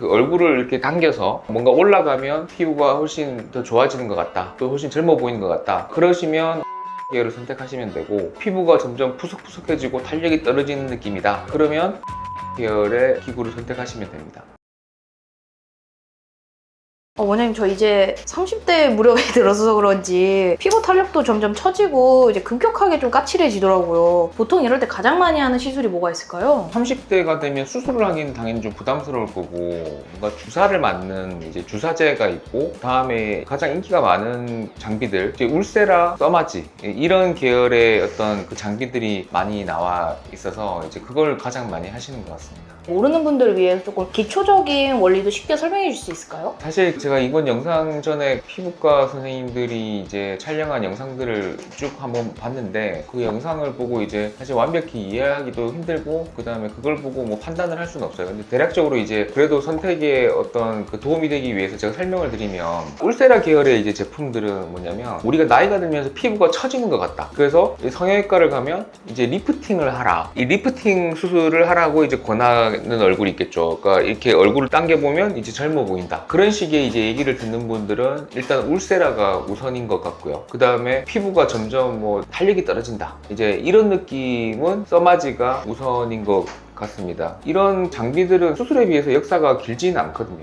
그 얼굴을 이렇게 당겨서 뭔가 올라가면 피부가 훨씬 더 좋아지는 것 같다, 또 훨씬 젊어 보이는 것 같다, 그러시면 계열을 선택하시면 되고, 피부가 점점 푸석푸석해지고 탄력이 떨어지는 느낌이다, 그러면 계열의 기구를 선택하시면 됩니다. 원장님, 저 이제 30대 무렵에 들어서 그런지 피부 탄력도 점점 처지고 이제 급격하게 좀 까칠해지더라고요. 보통 이럴 때 가장 많이 하는 시술이 뭐가 있을까요? 30대가 되면 수술을 하기는 당연히 좀 부담스러울 거고, 뭔가 주사를 맞는 이제 주사제가 있고, 다음에 가장 인기가 많은 장비들, 이제 울세라, 써마지 이런 계열의 어떤 그 장비들이 많이 나와 있어서 이제 그걸 가장 많이 하시는 것 같습니다. 모르는 분들을 위해서 조금 기초적인 원리도 쉽게 설명해 줄 수 있을까요? 사실 제가 이번 영상 전에 피부과 선생님들이 이제 촬영한 영상들을 쭉 한번 봤는데, 그 영상을 보고 이제 사실 완벽히 이해하기도 힘들고, 그 다음에 그걸 보고 뭐 판단을 할 수는 없어요. 근데 대략적으로 이제 그래도 선택에 어떤 그 도움이 되기 위해서 제가 설명을 드리면, 울세라 계열의 이제 제품들은 뭐냐면, 우리가 나이가 들면서 피부가 처지는 것 같다, 그래서 성형외과를 가면 이제 리프팅을 하라, 이 리프팅 수술을 하라고 이제 권하는 얼굴이 있겠죠. 그러니까 이렇게 얼굴을 당겨보면 이제 젊어 보인다, 그런 식의 이제 얘기를 듣는 분들은 일단 울세라가 우선인 것 같고요. 그 다음에 피부가 점점 뭐 탄력이 떨어진다, 이제 이런 느낌은 써마지가 우선인 것 같습니다. 이런 장비들은 수술에 비해서 역사가 길지는 않거든요.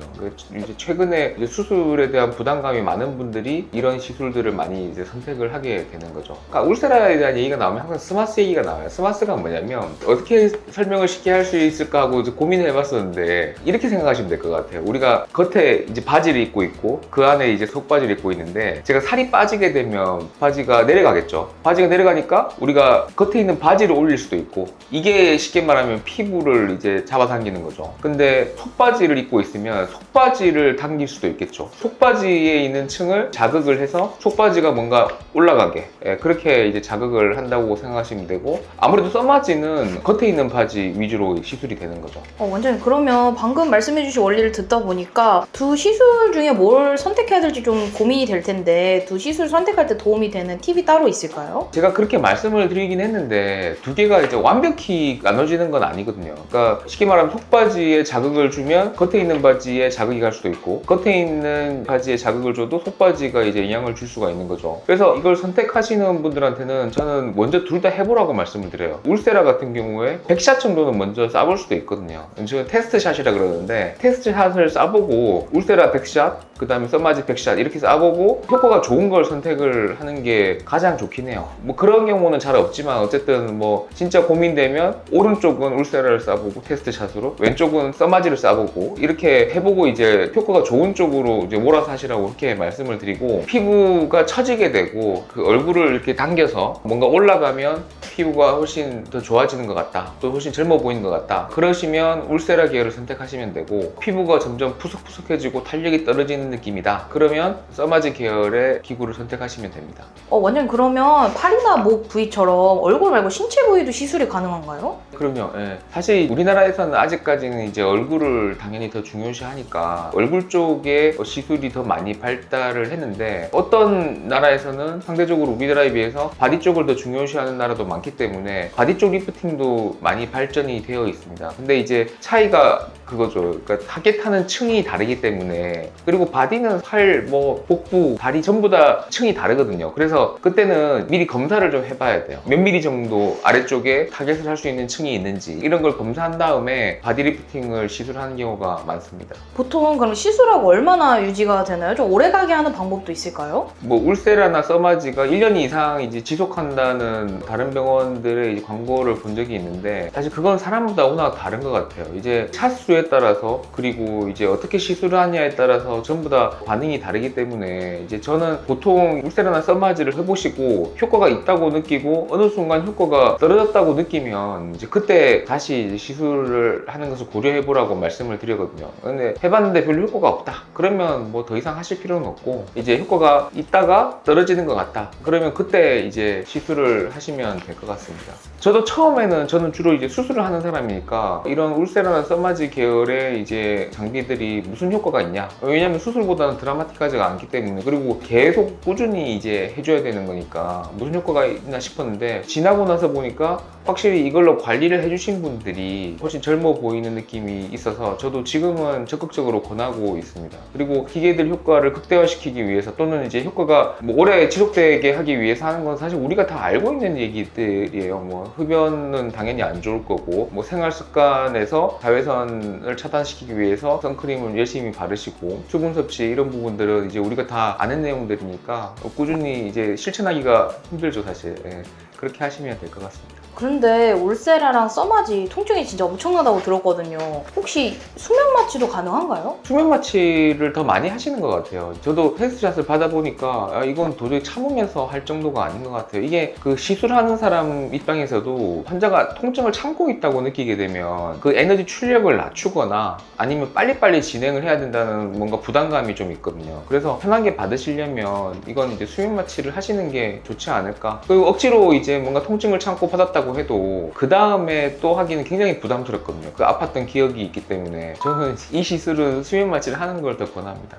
이제 최근에 이제 수술에 대한 부담감이 많은 분들이 이런 시술들을 많이 이제 선택을 하게 되는 거죠. 그러니까 울세라에 대한 얘기가 나오면 항상 스마스 얘기가 나와요. 스마스가 뭐냐면, 어떻게 설명을 쉽게 할 수 있을까 하고 이제 고민을 해봤었는데, 이렇게 생각하시면 될 것 같아요. 우리가 겉에 이제 바지를 입고 있고, 그 안에 이제 속바지를 입고 있는데, 제가 살이 빠지게 되면 바지가 내려가겠죠. 바지가 내려가니까 우리가 겉에 있는 바지를 올릴 수도 있고, 이게 쉽게 말하면 피부를 이제 잡아당기는 거죠. 근데 속바지를 입고 있으면 속바지를 당길 수도 있겠죠. 속바지에 있는 층을 자극을 해서 속바지가 뭔가 올라가게, 그렇게 이제 자극을 한다고 생각하시면 되고, 아무래도 써마지는 겉에 있는 바지 위주로 시술이 되는 거죠. 원장님, 그러면 방금 말씀해 주신 원리를 듣다 보니까 두 시술 중에 뭘 선택해야 될지 좀 고민이 될 텐데, 두 시술 선택할 때 도움이 되는 팁이 따로 있을까요? 제가 그렇게 말씀을 드리긴 했는데, 두 개가 이제 완벽히 나눠지는 건 아니거든요. 그러니까 쉽게 말하면 속바지에 자극을 주면 겉에 있는 바지에 자극이 갈 수도 있고, 겉에 있는 바지에 자극을 줘도 속바지가 이제 영향을 줄 수가 있는 거죠. 그래서 이걸 선택하시는 분들한테는 저는 먼저 둘 다 해보라고 말씀을 드려요. 울세라 같은 경우에 100샷 정도는 먼저 쏴볼 수도 있거든요. 지금 테스트샷이라 그러는데, 테스트샷을 쏴보고 울세라 100샷, 그 다음에 써마지 100샷 이렇게 쏴보고 효과가 좋은 걸 선택을 하는 게 가장 좋긴 해요. 뭐 그런 경우는 잘 없지만, 어쨌든 뭐 진짜 고민되면 오른쪽은 울세라를 쏴보고 테스트샷으로, 왼쪽은 써마지를 쏴보고, 이렇게 해보고 이제 효과가 좋은 쪽으로 이제 몰아서 하시라고 이렇게 말씀을 드리고, 피부가 처지게 되고 그 얼굴을 이렇게 당겨서 뭔가 올라가면 피부가 훨씬 더 좋아지는 것 같다, 또 훨씬 젊어 보이는 것 같다, 그러시면 울세라 계열을 선택하시면 되고, 피부가 점점 푸석푸석해지고 탄력이 떨어지는 느낌이다, 그러면 써마지 계열의 기구를 선택하시면 됩니다. 원장님, 그러면 팔이나 목 부위처럼 얼굴 말고 신체 부위도 시술이 가능한가요? 그럼요. 예. 사실 우리나라에서는 아직까지는 이제 얼굴을 당연히 더 중요시하니까 얼굴 쪽에 시술이 더 많이 발달을 했는데, 어떤 나라에서는 상대적으로 우리나라에 비해서 바디 쪽을 더 중요시하는 나라도 많기 때문에 바디 쪽 리프팅도 많이 발전이 되어 있습니다. 근데 이제 차이가 그거죠. 그러니까 타겟하는 층이 다르기 때문에, 그리고 바디는 팔, 뭐 복부, 다리 전부 다 층이 다르거든요. 그래서 그때는 미리 검사를 좀 해봐야 돼요. 몇 미리 정도 아래쪽에 타겟을 할 수 있는 층이 있는지, 이런 걸 검사한 다음에 바디 리프팅을 시술하는 경우가 많습니다. 보통 그럼 시술하고 얼마나 유지가 되나요? 좀 오래가게 하는 방법도 있을까요? 뭐 울세라나 써마지가 1년 이상 이제 지속한다는 다른 병원들의 이제 광고를 본 적이 있는데, 사실 그건 사람마다 워낙 다른 것 같아요. 이제 차수에 따라서, 그리고 이제 어떻게 시술을 하냐에 따라서 전부 다 반응이 다르기 때문에, 이제 저는 보통 울세라나 써마지를 해보시고 효과가 있다고 느끼고 어느 순간 효과가 떨어졌다고 느끼면 이제 그때 다시 이제 시술을 하는 것을 고려해보라고 말씀을 드리거든요. 근데 해봤는데 별로 효과가 없다, 그러면 뭐 더 이상 하실 필요는 없고, 이제 효과가 있다가 떨어지는 것 같다. 그러면 그때 이제 시술을 하시면 될 것 같습니다. 저도 처음에는 저는 주로 이제 수술을 하는 사람이니까 이런 울세라나 써마지 계열의 이제 장비들이 무슨 효과가 있냐. 왜냐면 수술보다는 드라마틱하지가 않기 때문에, 그리고 계속 꾸준히 이제 해줘야 되는 거니까 무슨 효과가 있나 싶었는데, 지나고 나서 보니까 확실히 이걸로 관리를 해주신 분들이 훨씬 젊어 보이는 느낌이 있어서 저도 지금은 적극적으로 권하고 있습니다. 그리고 기계들 효과를 극대화시키기 위해서, 또는 이제 효과가 뭐 오래 지속되게 하기 위해서 하는 건 사실 우리가 다 알고 있는 얘기들이에요. 뭐 흡연은 당연히 안 좋을 거고, 뭐 생활 습관에서 자외선을 차단시키기 위해서 선크림을 열심히 바르시고, 수분 섭취 이런 부분들은 이제 우리가 다 아는 내용들이니까 꾸준히 이제 실천하기가 힘들죠, 사실. 예. 그렇게 하시면 될 것 같습니다. 그런데 울세라랑 써마지 통증이 진짜 엄청나다고 들었거든요. 혹시 수면 마취도 가능한가요? 수면 마취를 더 많이 하시는 것 같아요. 저도 헬스샷을 받아보니까 이건 도저히 참으면서 할 정도가 아닌 것 같아요. 이게 그 시술하는 사람 입장에서도 환자가 통증을 참고 있다고 느끼게 되면 그 에너지 출력을 낮추거나 아니면 빨리빨리 진행을 해야 된다는 뭔가 부담감이 좀 있거든요. 그래서 편하게 받으시려면 이건 이제 수면 마취를 하시는 게 좋지 않을까. 그리고 억지로 이제 뭔가 통증을 참고 받았다고 해도 그 다음에 또 하기는 굉장히 부담스럽거든요. 그 아팠던 기억이 있기 때문에 저는 이 시술은 수면 마취를 하는 걸 더 권합니다.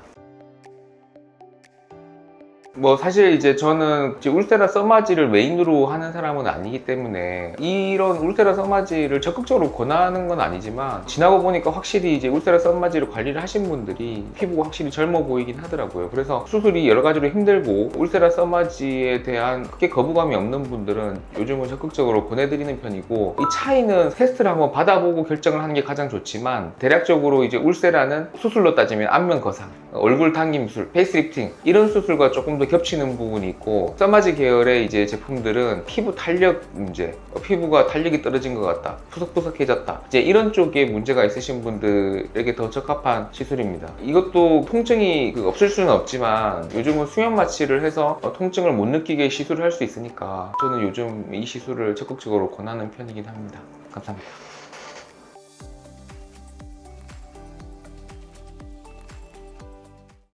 뭐 사실 이제 저는 이제 울세라 써마지를 메인으로 하는 사람은 아니기 때문에 이런 울세라 써마지를 적극적으로 권하는 건 아니지만, 지나고 보니까 확실히 이제 울세라 써마지를 관리를 하신 분들이 피부가 확실히 젊어 보이긴 하더라고요. 그래서 수술이 여러 가지로 힘들고 울세라 써마지에 대한 크게 거부감이 없는 분들은 요즘은 적극적으로 권해드리는 편이고, 이 차이는 테스트를 한번 받아보고 결정을 하는 게 가장 좋지만, 대략적으로 이제 울세라는 수술로 따지면 안면 거상, 얼굴 당김술, 페이스리프팅 이런 수술과 조금 더 겹치는 부분이 있고, 써마지 계열의 이제 제품들은 피부 탄력 문제, 피부가 탄력이 떨어진 것 같다, 푸석푸석해졌다, 이제 이런 쪽에 문제가 있으신 분들에게 더 적합한 시술입니다. 이것도 통증이 없을 수는 없지만 요즘은 수면 마취를 해서 통증을 못 느끼게 시술을 할 수 있으니까 저는 요즘 이 시술을 적극적으로 권하는 편이긴 합니다. 감사합니다.